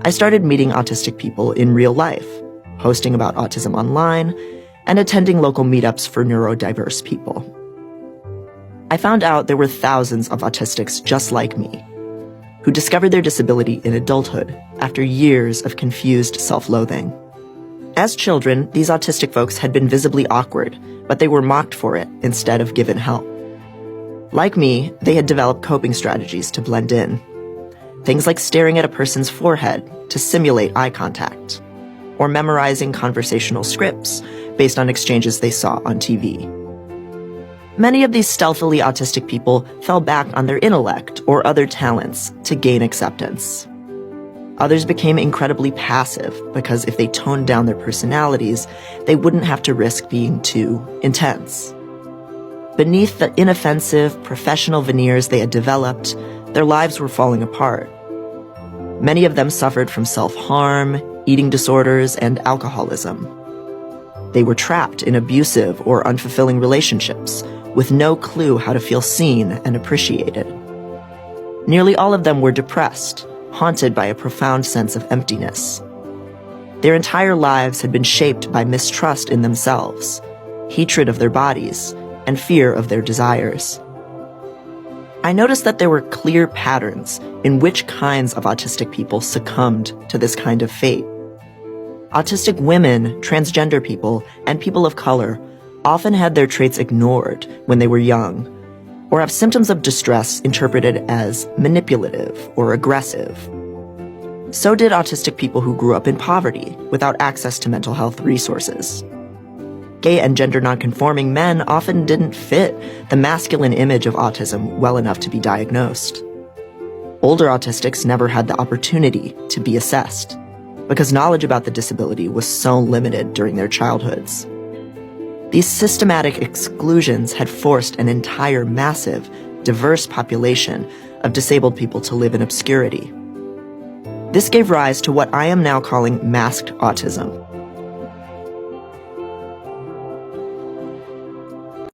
I started meeting autistic people in real life, posting about autism online, and attending local meetups for neurodiverse people. I found out there were thousands of autistics just like me, who discovered their disability in adulthood after years of confused self-loathing. As children, these autistic folks had been visibly awkward, but they were mocked for it instead of given help. Like me, they had developed coping strategies to blend in. Things like staring at a person's forehead to simulate eye contact, or memorizing conversational scripts based on exchanges they saw on TV. Many of these stealthily autistic people fell back on their intellect or other talents to gain acceptance. Others became incredibly passive because if they toned down their personalities, they wouldn't have to risk being too intense. Beneath the inoffensive, professional veneers they had developed, their lives were falling apart. Many of them suffered from self-harm, eating disorders, and alcoholism. They were trapped in abusive or unfulfilling relationships, with no clue how to feel seen and appreciated. Nearly all of them were depressed, haunted by a profound sense of emptiness. Their entire lives had been shaped by mistrust in themselves, hatred of their bodies, and fear of their desires. I noticed that there were clear patterns in which kinds of autistic people succumbed to this kind of fate. Autistic women, transgender people, and people of color often had their traits ignored when they were young, or have symptoms of distress interpreted as manipulative or aggressive. So did autistic people who grew up in poverty without access to mental health resources. Gay and gender nonconforming men often didn't fit the masculine image of autism well enough to be diagnosed. Older autistics never had the opportunity to be assessed because knowledge about the disability was so limited during their childhoods. These systematic exclusions had forced an entire massive, diverse population of disabled people to live in obscurity. This gave rise to what I am now calling masked autism.